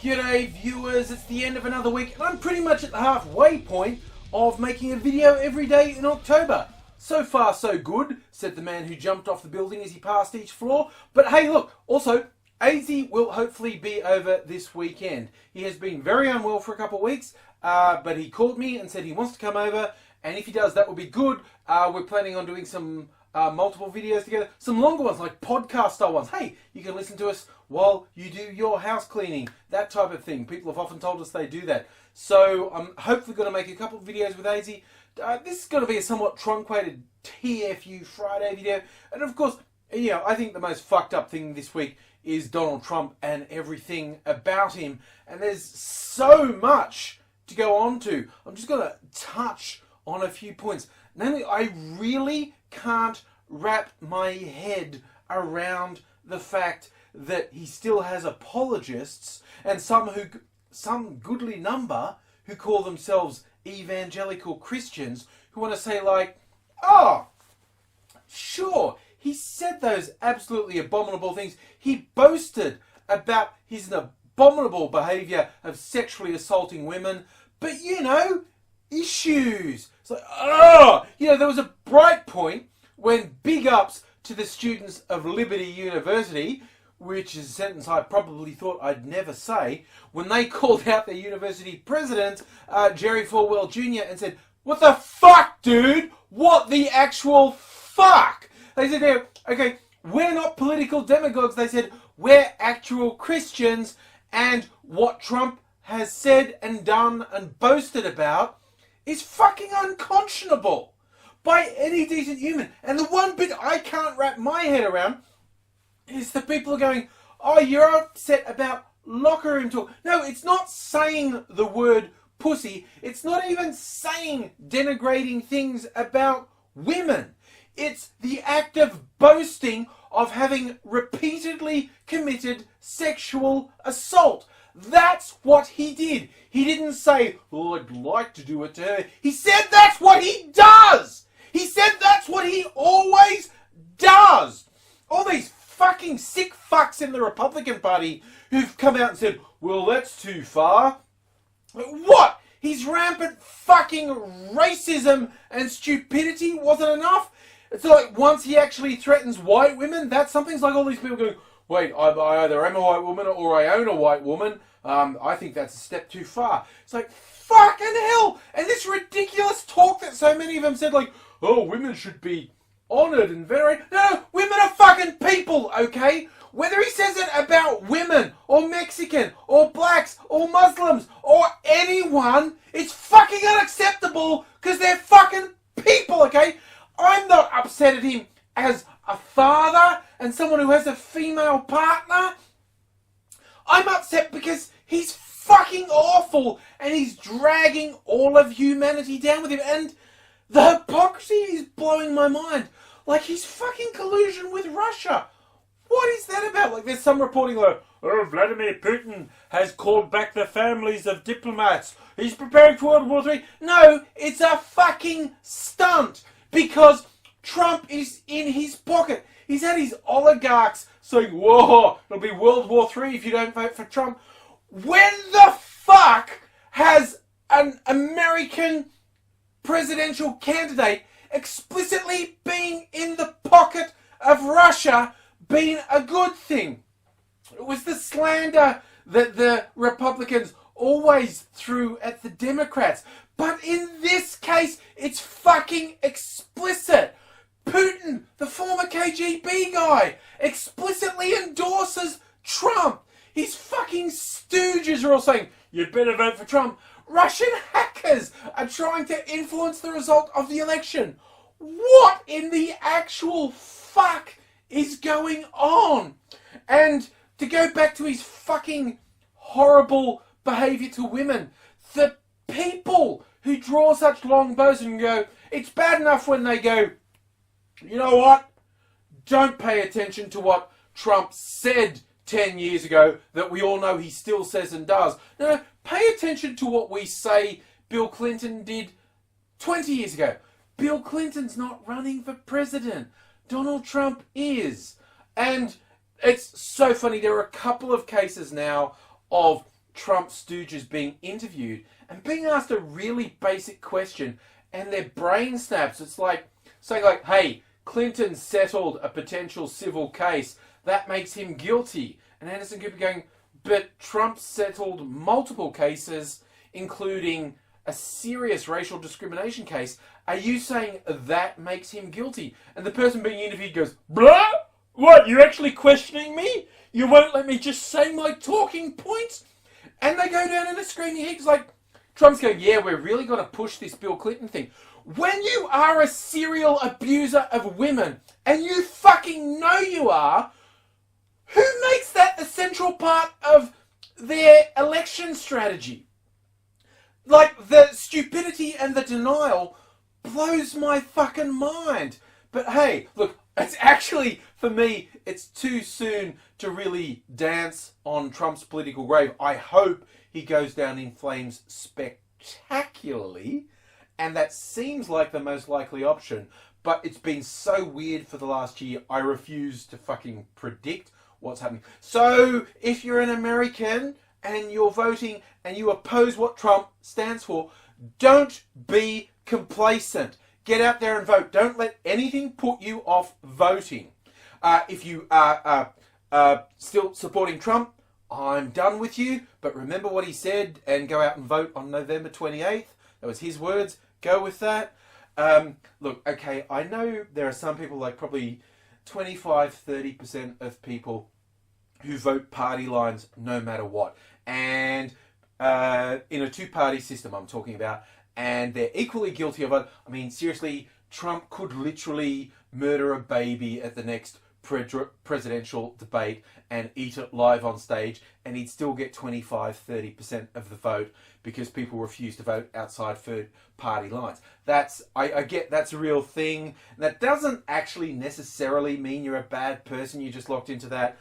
G'day viewers, it's the end of another week and I'm pretty much at the halfway point of making a video every day in October. So far so good, said the man who jumped off the building as he passed each floor. But hey look, also, Aussie will hopefully be over this weekend. He has been very unwell for a couple of weeks, but he called me and said he wants to come over, and if he does, that will be good. We're planning on doing some multiple videos together, some longer ones like podcast style ones. Hey, you can listen to us while you do your house cleaning, that type of thing. People have often told us they do that. So I'm hopefully going to make a couple of videos with Aussie. This is going to be a somewhat truncated TFU Friday video. And of course, you know, I think the most fucked up thing this week is Donald Trump and everything about him. And there's so much to go on to. I'm just going to touch on a few points. Namely, I really can't wrap my head around the fact that he still has apologists and some goodly number who call themselves evangelical Christians who want to say like, oh, sure, he said those absolutely abominable things. He boasted about his abominable behaviour of sexually assaulting women, but you know, issues. It's like, oh, you know, there was a bright point when big ups to the students of Liberty University, which is a sentence I probably thought I'd never say, when they called out their university president, Jerry Falwell Jr., and said, what the fuck, dude? What the actual fuck? They said, yeah, okay, we're not political demagogues. They said, we're actual Christians, and what Trump has said and done and boasted about is fucking unconscionable by any decent human. And the one bit I can't wrap my head around is the people are going, oh, you're upset about locker room talk. No, it's not saying the word pussy. It's not even saying denigrating things about women. It's the act of boasting of having repeatedly committed sexual assault. That's what he did. He didn't say, oh, I'd like to do it to her. He said that's what he does. He said that's what he always does. All these fucking sick fucks in the Republican Party who've come out and said, well, that's too far. What? His rampant fucking racism and stupidity wasn't enough? It's like once he actually threatens white women, that's something. It's like all these people going, wait, I either am a white woman or I own a white woman. I think that's a step too far. It's like, fucking hell! And this ridiculous talk that so many of them said, like, oh, women should be honoured and venerated. No, women are fucking people, okay? Whether he says it about women, or Mexican, or blacks, or Muslims, or anyone, it's fucking unacceptable because they're fucking people, okay? I'm not upset at him as a father and someone who has a female partner. I'm upset because he's fucking awful and he's dragging all of humanity down with him. And the hypocrisy is blowing my mind. Like, he's fucking collusion with Russia. What is that about? Like, there's some reporting like, oh, Vladimir Putin has called back the families of diplomats. He's preparing for World War III. No, it's a fucking stunt. Because Trump is in his pocket. He's had his oligarchs saying, whoa, it'll be World War III if you don't vote for Trump. When the fuck has an American presidential candidate explicitly being in the pocket of Russia been a good thing? It was the slander that the Republicans always threw at the Democrats. But in this case, it's fucking explicit. Putin, the former KGB guy, explicitly endorses Trump. His fucking stooges are all saying, you'd better vote for Trump. Russian hackers are trying to influence the result of the election. What in the actual fuck is going on? And to go back to his fucking horrible behaviour to women, the people who draw such long bows and go, it's bad enough when they go, you know what? Don't pay attention to what Trump said 10 years ago that we all know he still says and does. No, pay attention to what we say Bill Clinton did 20 years ago. Bill Clinton's not running for president. Donald Trump is. And it's so funny. There are a couple of cases now of Trump stooges being interviewed and being asked a really basic question and their brain snaps. It's like saying like, hey, Clinton settled a potential civil case. That makes him guilty. And Anderson Cooper going, but Trump settled multiple cases, including a serious racial discrimination case. Are you saying that makes him guilty? And the person being interviewed goes, blah? What, you're actually questioning me? You won't let me just say my talking points? And they go down in a screaming heap. It's like, Trump's going, yeah, we're really going to push this Bill Clinton thing. When you are a serial abuser of women, and you fucking know you are, who makes that the central part of their election strategy? Like, the stupidity and the denial blows my fucking mind. But hey, look, it's actually, for me, it's too soon to really dance on Trump's political grave. I hope he goes down in flames spectacularly, and that seems like the most likely option. But it's been so weird for the last year, I refuse to fucking predict what's happening. So, if you're an American and you're voting and you oppose what Trump stands for, don't be complacent. Get out there and vote. Don't let anything put you off voting. If you are still supporting Trump, I'm done with you. But remember what he said and go out and vote on November 28th. That was his words. Go with that. Look, okay, I know there are some people, like probably 25-30% of people who vote party lines no matter what. And in a two-party system I'm talking about, and they're equally guilty of it. I mean, seriously, Trump could literally murder a baby at the next presidential debate and eat it live on stage, and he'd still get 25-30% of the vote because people refuse to vote outside third party lines. I get that's a real thing. That doesn't actually necessarily mean you're a bad person. You just locked into that.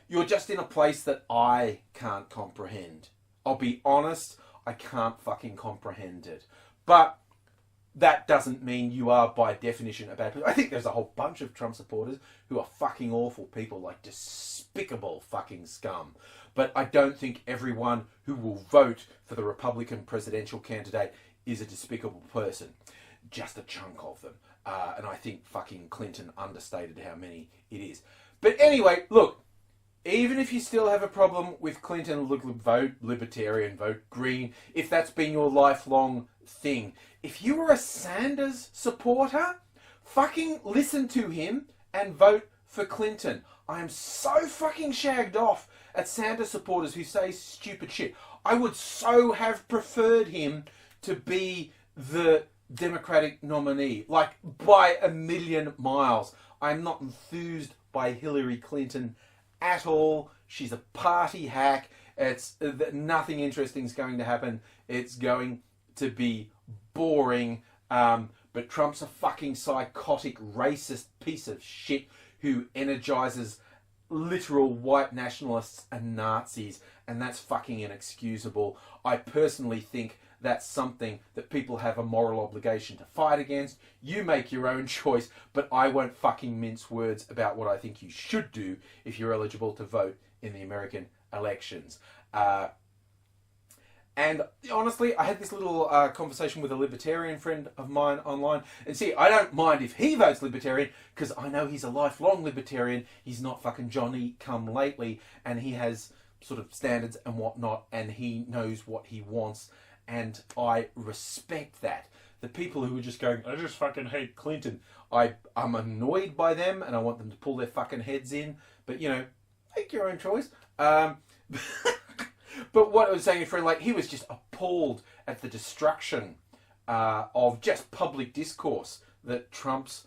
You're just in a place that I can't comprehend. I'll be honest, I can't fucking comprehend it. But that doesn't mean you are, by definition, a bad person. I think there's a whole bunch of Trump supporters who are fucking awful people, like despicable fucking scum. But I don't think everyone who will vote for the Republican presidential candidate is a despicable person. Just a chunk of them. And I think fucking Clinton understated how many it is. But anyway, look, even if you still have a problem with Clinton, look, vote Libertarian, vote Green, if that's been your lifelong thing. If you were a Sanders supporter, fucking listen to him and vote for Clinton. I am so fucking shagged off at Sanders supporters who say stupid shit. I would so have preferred him to be the Democratic nominee, like by a million miles. I'm not enthused by Hillary Clinton at all. She's a party hack. It's nothing interesting is going to happen. It's going to be boring. But Trump's a fucking psychotic, racist piece of shit who energizes literal white nationalists and Nazis, and that's fucking inexcusable. I personally think that's something that people have a moral obligation to fight against. You make your own choice, but I won't fucking mince words about what I think you should do if you're eligible to vote in the American elections. And honestly, I had this little conversation with a libertarian friend of mine online. And see, I don't mind if he votes libertarian, because I know he's a lifelong libertarian. He's not fucking Johnny come lately, and he has sort of standards and whatnot, and he knows what he wants. And I respect that. The people who are just going, I just fucking hate Clinton, I'm annoyed by them, and I want them to pull their fucking heads in. But, you know, make your own choice. But what I was saying, friend, like, he was just appalled at the destruction of just public discourse that Trump's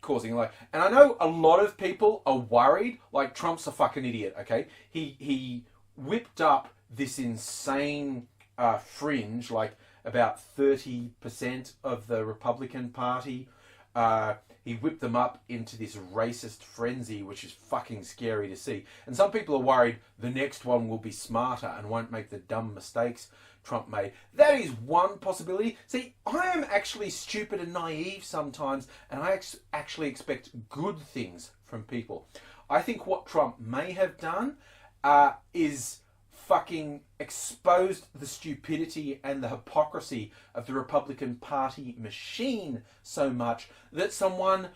causing. Like, and I know a lot of people are worried, like, Trump's a fucking idiot, okay? He whipped up this insane fringe, like about 30% of the Republican Party. He whipped them up into this racist frenzy, which is fucking scary to see. And some people are worried the next one will be smarter and won't make the dumb mistakes Trump made. That is one possibility. See, I am actually stupid and naive sometimes, and I actually expect good things from people. I think what Trump may have done is fucking exposed the stupidity and the hypocrisy of the Republican Party machine so much that someone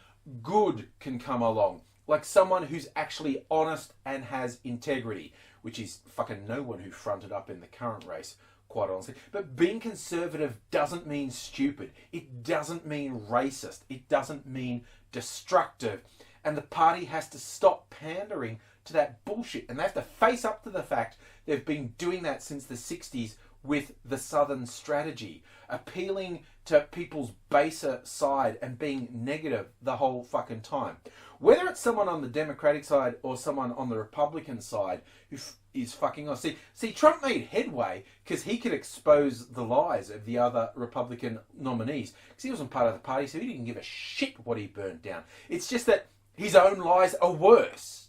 good can come along. Like someone who's actually honest and has integrity, which is fucking no one who fronted up in the current race, quite honestly. But being conservative doesn't mean stupid. It doesn't mean racist. It doesn't mean destructive. And the party has to stop pandering to that bullshit. And they have to face up to the fact they've been doing that since the 60s with the Southern strategy, appealing to people's baser side and being negative the whole fucking time. Whether it's someone on the Democratic side or someone on the Republican side who is fucking on. See, Trump made headway because he could expose the lies of the other Republican nominees because he wasn't part of the party, so he didn't give a shit what he burnt down. It's just that his own lies are worse.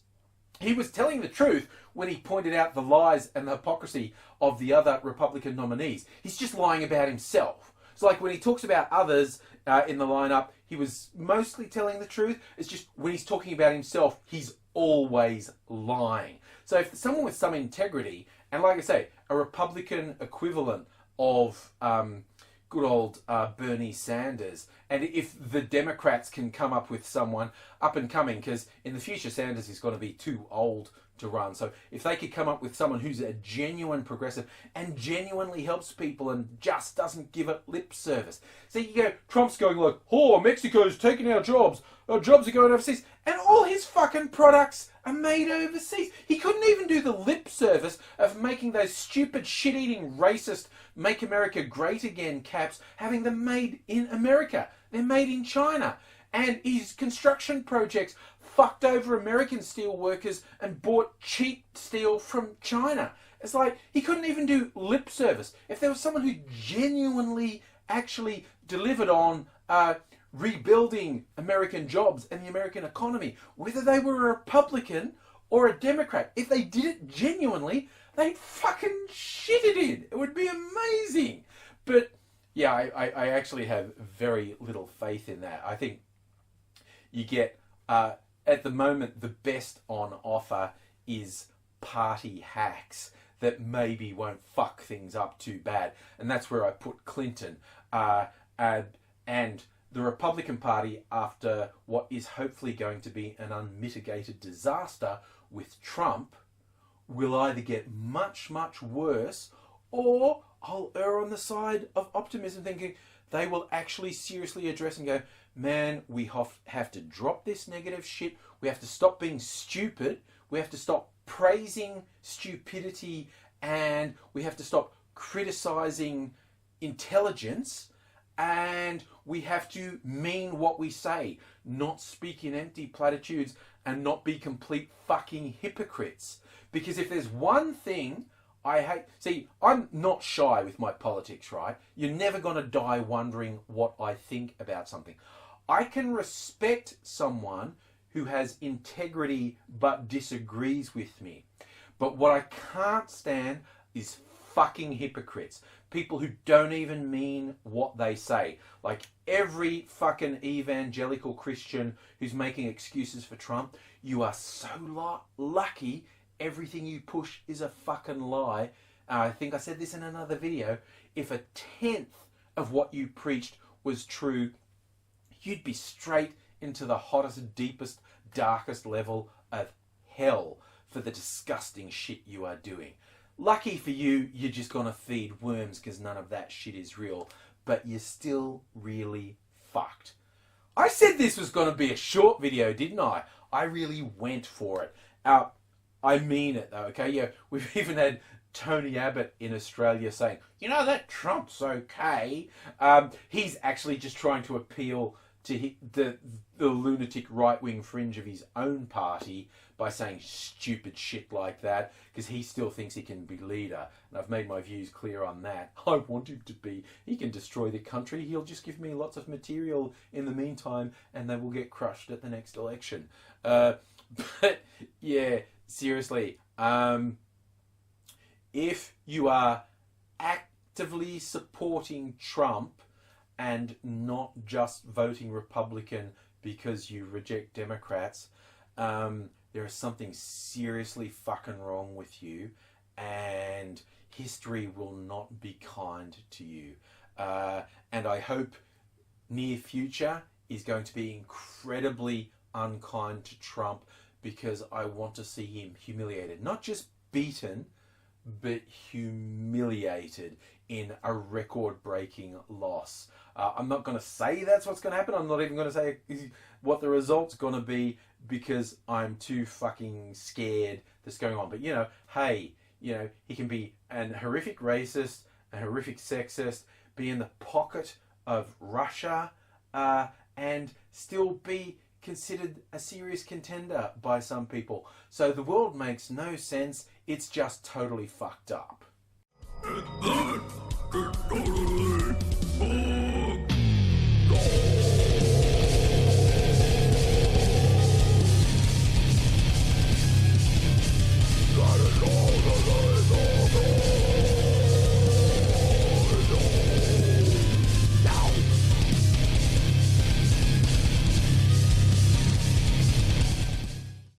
He was telling the truth when he pointed out the lies and the hypocrisy of the other Republican nominees. He's just lying about himself. So like when he talks about others in the lineup, he was mostly telling the truth. It's just when he's talking about himself, he's always lying. So if someone with some integrity, and like I say, a Republican equivalent of good old Bernie Sanders, and if the Democrats can come up with someone up and coming, because in the future Sanders is going to be too old to run. So if they could come up with someone who's a genuine progressive and genuinely helps people and just doesn't give it lip service. So you go, Trump's going like, oh, Mexico's taking our jobs are going overseas. And all his fucking products are made overseas. He couldn't even do the lip service of making those stupid shit-eating racist Make America Great Again caps, having them made in America. They're made in China. And his construction projects fucked over American steel workers and bought cheap steel from China. It's like he couldn't even do lip service. If there was someone who genuinely actually delivered on rebuilding American jobs and the American economy, whether they were a Republican or a Democrat, if they did it genuinely, they'd fucking shit it in. It would be amazing. But yeah, I actually have very little faith in that. I think you get, at the moment, the best on offer is party hacks that maybe won't fuck things up too bad. And that's where I put Clinton. And the Republican Party, after what is hopefully going to be an unmitigated disaster with Trump, will either get much, much worse, or I'll err on the side of optimism, thinking they will actually seriously address and go, man, we have to drop this negative shit. We have to stop being stupid. We have to stop praising stupidity, and we have to stop criticizing intelligence, and we have to mean what we say, not speak in empty platitudes and not be complete fucking hypocrites. Because if there's one thing I hate... See, I'm not shy with my politics, right? You're never going to die wondering what I think about something. I can respect someone who has integrity but disagrees with me. But what I can't stand is fucking hypocrites. People who don't even mean what they say. Like every fucking evangelical Christian who's making excuses for Trump, you are so lucky everything you push is a fucking lie. I think I said this in another video. If 1/10 of what you preached was true, you'd be straight into the hottest, deepest, darkest level of hell for the disgusting shit you are doing. Lucky for you, you're just gonna feed worms because none of that shit is real, but you're still really fucked. I said this was gonna be a short video, didn't I? I really went for it. I mean it though, okay? Yeah, we've even had Tony Abbott in Australia saying, you know, that Trump's okay. He's actually just trying to appeal to the lunatic right-wing fringe of his own party by saying stupid shit like that, because he still thinks he can be leader. And I've made my views clear on that. I want him to be. He can destroy the country. He'll just give me lots of material in the meantime, and they will get crushed at the next election. But yeah, seriously, if you are actively supporting Trump and not just voting Republican because you reject Democrats, there is something seriously fucking wrong with you. and history will not be kind to you. And I hope near future is going to be incredibly unkind to Trump, because I want to see him humiliated. Not just beaten, but humiliated in a record-breaking loss. I'm not going to say that's what's going to happen. I'm not even going to say what the result's going to be, because I'm too fucking scared that's going on. But, you know, hey, you know, he can be an horrific racist, a horrific sexist, be in the pocket of Russia, and still be considered a serious contender by some people. So the world makes no sense. It's just totally fucked up.